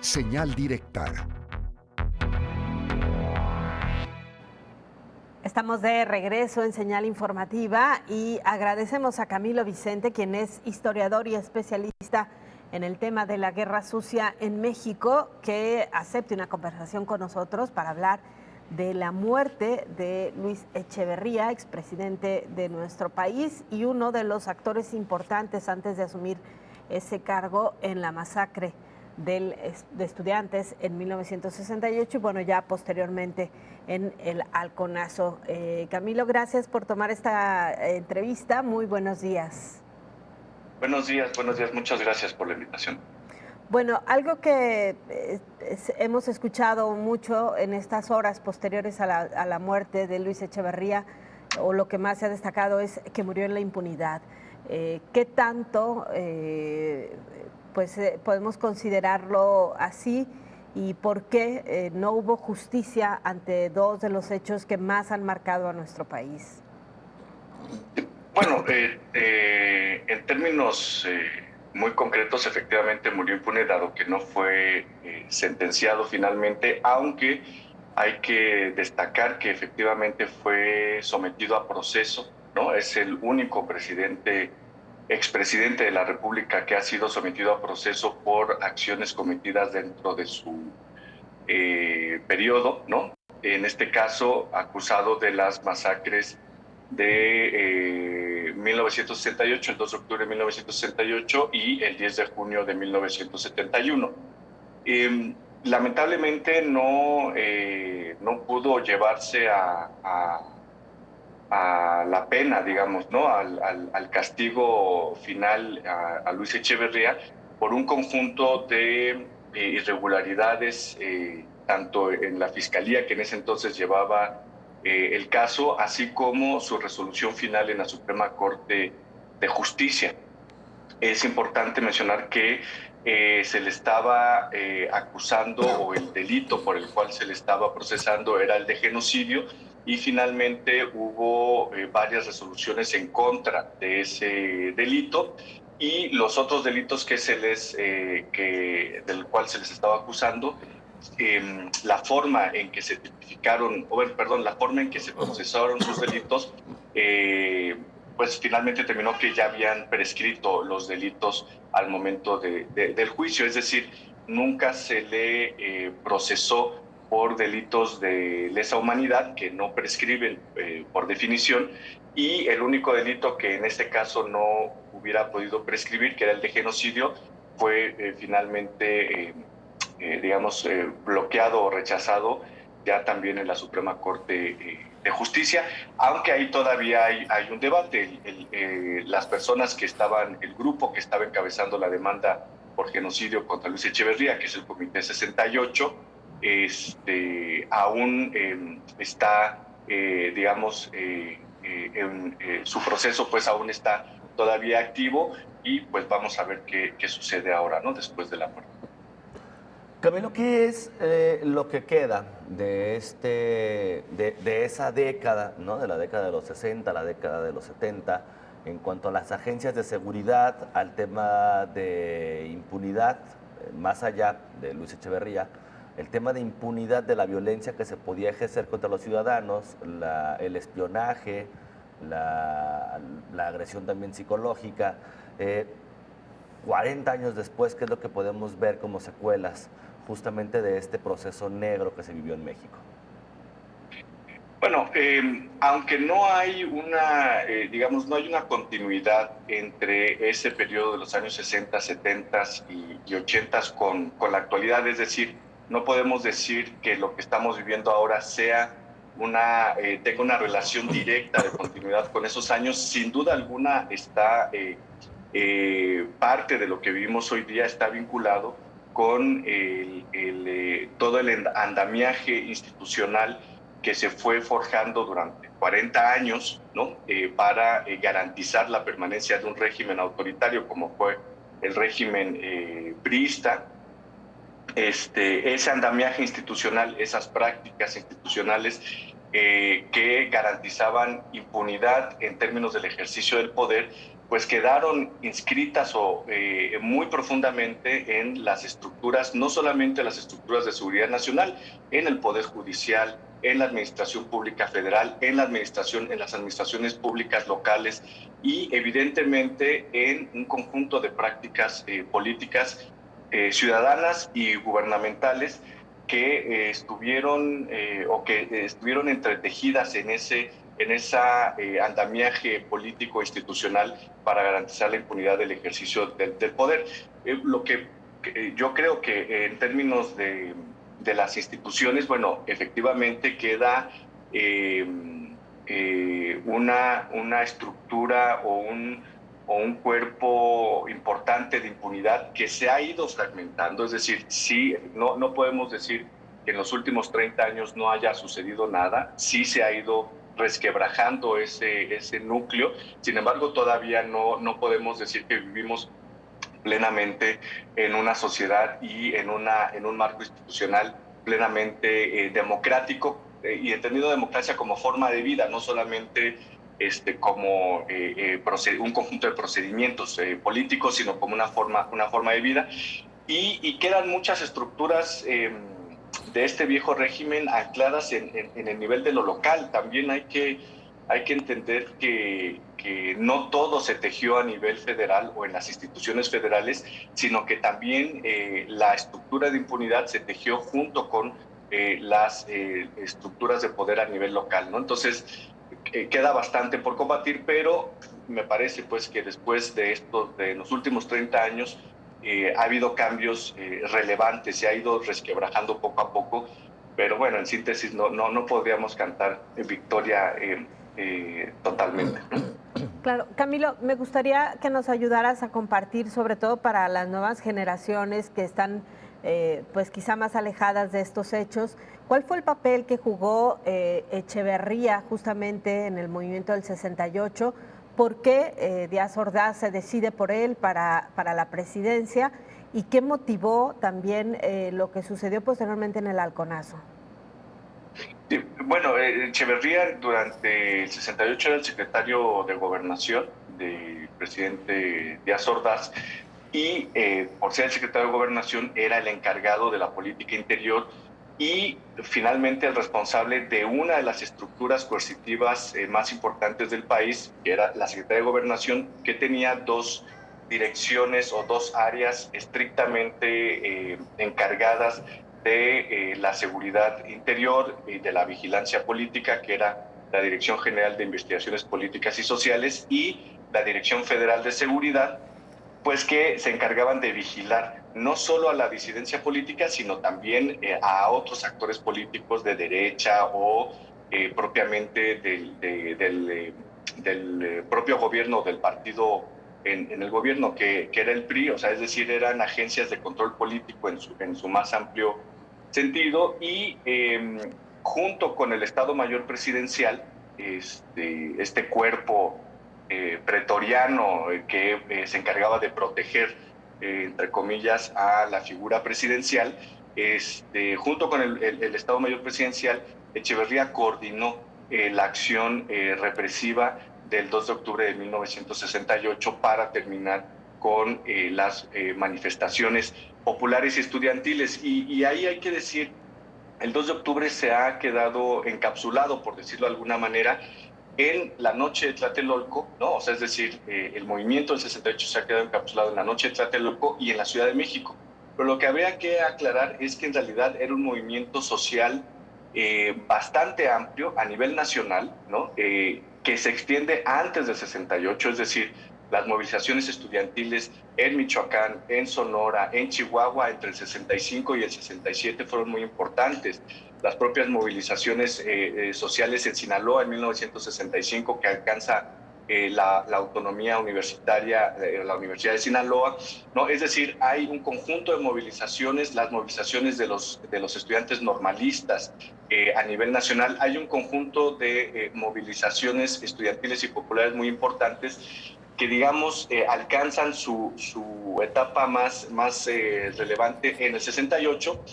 Señal directa. Estamos de regreso en Señal Informativa y agradecemos a Camilo Vicente, quien es historiador y especialista en el tema de la guerra sucia en México, que acepte una conversación con nosotros para hablar de la muerte de Luis Echeverría, expresidente de nuestro país y uno de los actores importantes antes de asumir ese cargo en la masacre de estudiantes en 1968 y bueno, ya posteriormente en el halconazo. Camilo, gracias por tomar esta entrevista. Muy buenos días. Buenos días, muchas gracias por la invitación. Bueno, algo que hemos escuchado mucho en estas horas posteriores a la muerte de Luis Echeverría, o lo que más se ha destacado es que murió en la impunidad. ¿Qué tanto podemos considerarlo así y por qué no hubo justicia ante dos de los hechos que más han marcado a nuestro país? Bueno, en términos muy concretos, efectivamente murió impune, dado que no fue sentenciado finalmente, aunque hay que destacar que efectivamente fue sometido a proceso, ¿no? Es el único expresidente de la República que ha sido sometido a proceso por acciones cometidas dentro de su periodo, en este caso acusado de las masacres de 1968, el 2 de octubre de 1968 y el 10 de junio de 1971. Lamentablemente no pudo llevarse a la pena, digamos, ¿no? al castigo final a Luis Echeverría por un conjunto de irregularidades, tanto en la fiscalía que en ese entonces llevaba el caso, así como su resolución final en la Suprema Corte de Justicia. Es importante mencionar que se le estaba acusando, o el delito por el cual se le estaba procesando era el de genocidio, y finalmente hubo varias resoluciones en contra de ese delito, y los otros delitos del cual se les estaba acusando, la forma en que se tipificaron, la forma en que se procesaron sus delitos, pues finalmente terminó que ya habían prescrito los delitos al momento del juicio, es decir, nunca se le procesó por delitos de lesa humanidad, que no prescriben por definición, y el único delito que en este caso no hubiera podido prescribir, que era el de genocidio, fue finalmente bloqueado o rechazado ya también en la Suprema Corte de Justicia, aunque ahí todavía hay un debate. Las personas que estaban, el grupo que estaba encabezando la demanda por genocidio contra Luis Echeverría, que es el Comité 68, aún está, su proceso pues aún está todavía activo, y pues vamos a ver qué sucede ahora, ¿no? Después de la muerte. Camilo, ¿qué es lo que queda de esa década, ¿no? De la década de los 60, la década de los 70, en cuanto a las agencias de seguridad, al tema de impunidad, más allá de Luis Echeverría, el tema de impunidad de la violencia que se podía ejercer contra los ciudadanos, el espionaje, la agresión también psicológica? 40 años después, ¿qué es lo que podemos ver como secuelas justamente de este proceso negro que se vivió en México? Bueno, aunque no hay no hay una continuidad entre ese periodo de los años 60, 70 y 80 con la actualidad, es decir, no podemos decir que lo que estamos viviendo ahora tenga una relación directa de continuidad con esos años. Sin duda alguna está parte de lo que vivimos hoy día está vinculado con todo el andamiaje institucional que se fue forjando durante 40 años, ¿no? Para garantizar la permanencia de un régimen autoritario como fue el régimen priista. Ese andamiaje institucional, esas prácticas institucionales que garantizaban impunidad en términos del ejercicio del poder, pues quedaron inscritas muy profundamente en las estructuras, no solamente las estructuras de seguridad nacional, en el Poder Judicial, en la Administración Pública Federal, en las administraciones públicas locales y evidentemente en un conjunto de prácticas políticas ciudadanas y gubernamentales que estuvieron entretejidas en ese andamiaje político institucional para garantizar la impunidad del ejercicio del poder. Yo creo que en términos de las instituciones, bueno, efectivamente queda una estructura o un cuerpo importante de impunidad que se ha ido fragmentando. Es decir, sí, no podemos decir que en los últimos 30 años no haya sucedido nada, sí se ha ido resquebrajando ese núcleo. Sin embargo, todavía no podemos decir que vivimos plenamente en una sociedad y en un marco institucional plenamente democrático, y entendido democracia como forma de vida, no solamente como un conjunto de procedimientos políticos, sino como una forma de vida. Y quedan muchas estructuras de este viejo régimen ancladas en el nivel de lo local. También hay que entender que no todo se tejió a nivel federal o en las instituciones federales, sino que también la estructura de impunidad se tejió junto con las estructuras de poder a nivel local, ¿no? Entonces, queda bastante por combatir, pero me parece pues que después de los últimos 30 años, ha habido cambios relevantes, se ha ido resquebrajando poco a poco, pero bueno, en síntesis no podríamos cantar victoria totalmente, ¿no? Claro, Camilo, me gustaría que nos ayudaras a compartir, sobre todo para las nuevas generaciones que están pues quizá más alejadas de estos hechos, ¿cuál fue el papel que jugó Echeverría justamente en el movimiento del 68? ¿Por qué Díaz Ordaz se decide por él para la presidencia? ¿Y qué motivó también lo que sucedió posteriormente en el Halconazo? Sí, bueno, Echeverría durante el 68 era el secretario de Gobernación del presidente Díaz Ordaz, y por ser el secretario de Gobernación era el encargado de la política interior y finalmente el responsable de una de las estructuras coercitivas más importantes del país, que era la Secretaría de Gobernación, que tenía dos direcciones o dos áreas estrictamente encargadas de la seguridad interior y de la vigilancia política, que era la Dirección General de Investigaciones Políticas y Sociales y la Dirección Federal de Seguridad, pues que se encargaban de vigilar no solo a la disidencia política, sino también a otros actores políticos de derecha o propiamente del propio gobierno, del partido en el gobierno, que era el PRI, o sea, es decir, eran agencias de control político en su más amplio sentido, y junto con el Estado Mayor Presidencial, este cuerpo pretoriano que se encargaba de proteger, entre comillas, a la figura presidencial, junto con el Estado Mayor Presidencial, Echeverría coordinó la acción represiva del 2 de octubre de 1968 para terminar con las manifestaciones populares y estudiantiles. Y ahí hay que decir, el 2 de octubre se ha quedado encapsulado, por decirlo de alguna manera, en la noche de Tlatelolco, ¿no? O sea, es decir, el movimiento del 68 se ha quedado encapsulado en la noche de Tlatelolco y en la Ciudad de México. Pero lo que habría que aclarar es que en realidad era un movimiento social bastante amplio a nivel nacional, ¿no? Que se extiende antes del 68, es decir, las movilizaciones estudiantiles en Michoacán, en Sonora, en Chihuahua entre el 65 y el 67 fueron muy importantes. Las propias movilizaciones sociales en Sinaloa en 1965, que alcanza la autonomía universitaria, la Universidad de Sinaloa, ¿no? Es decir, hay un conjunto de movilizaciones, las movilizaciones de los estudiantes normalistas a nivel nacional. Hay un conjunto de movilizaciones estudiantiles y populares muy importantes que, digamos, alcanzan su etapa más relevante en el 68,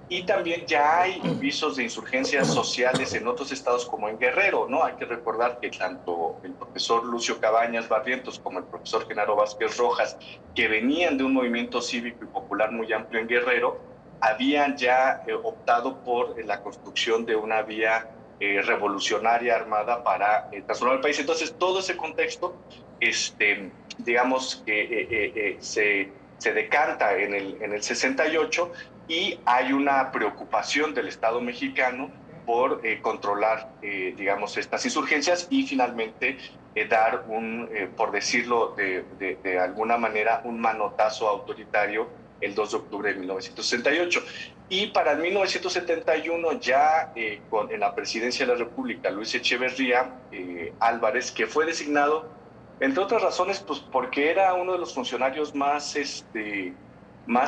Y también ya hay visos de insurgencias sociales en otros estados como en Guerrero, ¿no? Hay que recordar que tanto el profesor Lucio Cabañas Barrientos como el profesor Genaro Vázquez Rojas, que venían de un movimiento cívico y popular muy amplio en Guerrero, habían ya optado por la construcción de una vía revolucionaria armada para transformar el país. Entonces, todo ese contexto, digamos que se decanta en el 68 y hay una preocupación del Estado mexicano por controlar, digamos, estas insurgencias y finalmente dar por decirlo de alguna manera, un manotazo autoritario el 2 de octubre de 1968. Y para el 1971, ya en la presidencia de la República, Luis Echeverría Álvarez, que fue designado, entre otras razones, pues porque era uno de los funcionarios más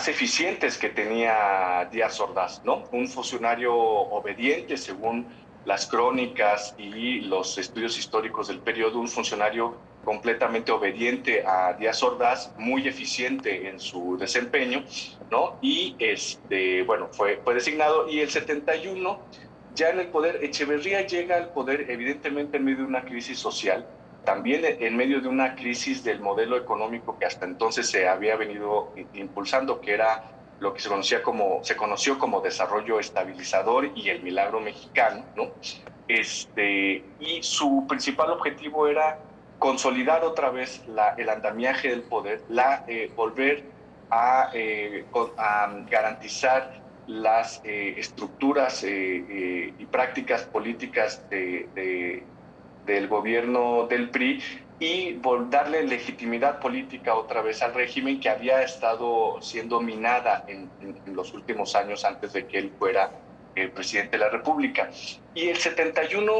eficientes que tenía Díaz Ordaz, ¿no? Un funcionario obediente, según las crónicas y los estudios históricos del periodo, un funcionario completamente obediente a Díaz Ordaz, muy eficiente en su desempeño, ¿no? Y bueno, fue designado, y el 71, ya en el poder, Echeverría llega al poder evidentemente en medio de una crisis social, también en medio de una crisis del modelo económico que hasta entonces se había venido impulsando, que era lo que se conoció como desarrollo estabilizador y el milagro mexicano, ¿no? Y su principal objetivo era consolidar otra vez el andamiaje del poder, volver a garantizar las estructuras y prácticas políticas del gobierno del PRI y darle legitimidad política otra vez al régimen que había estado siendo minada en los últimos años antes de que él fuera presidente de la República. Y el 71,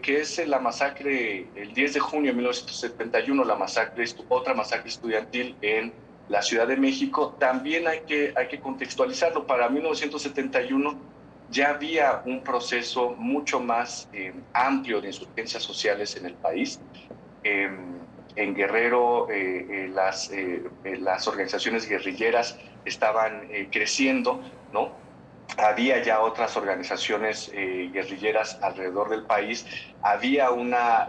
que es la masacre, el 10 de junio de 1971, otra masacre estudiantil en la Ciudad de México, también hay que contextualizarlo. Para 1971 ya había un proceso mucho más amplio de insurgencias sociales en el país. En Guerrero las organizaciones guerrilleras estaban creciendo, ¿no? Había ya otras organizaciones guerrilleras alrededor del país, había una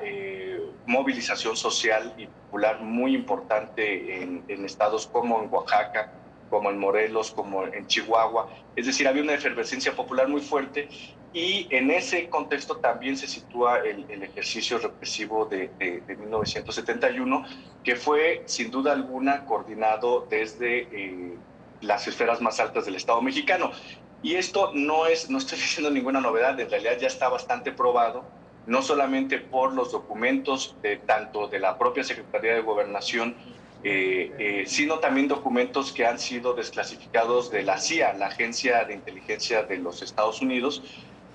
movilización social y popular muy importante en estados como en Oaxaca, como en Morelos, como en Chihuahua, es decir, había una efervescencia popular muy fuerte, y en ese contexto también se sitúa el ejercicio represivo de 1971, que fue sin duda alguna coordinado desde las esferas más altas del Estado mexicano. Y esto no estoy diciendo ninguna novedad, en realidad ya está bastante probado, no solamente por los documentos tanto de la propia Secretaría de Gobernación, sino también documentos que han sido desclasificados de la CIA, la Agencia de Inteligencia de los Estados Unidos,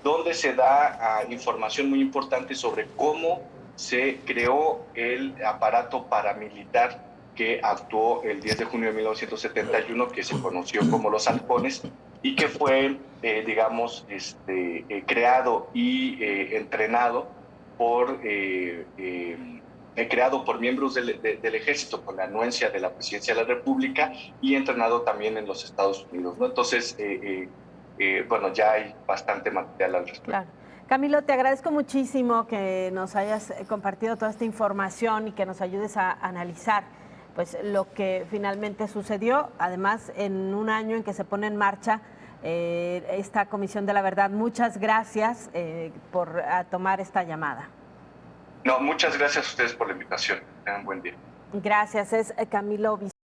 donde se da información muy importante sobre cómo se creó el aparato paramilitar que actuó el 10 de junio de 1971, que se conoció como los halcones, y que fue, digamos, creado y entrenado creado por miembros del ejército con la anuencia de la presidencia de la República y entrenado también en los Estados Unidos, ¿no? Entonces, bueno, ya hay bastante material al respecto. Claro. Camilo, te agradezco muchísimo que nos hayas compartido toda esta información y que nos ayudes a analizar pues lo que finalmente sucedió, además en un año en que se pone en marcha esta Comisión de la Verdad. Muchas gracias por tomar esta llamada. No, muchas gracias a ustedes por la invitación. Tengan un buen día. Gracias, es Camilo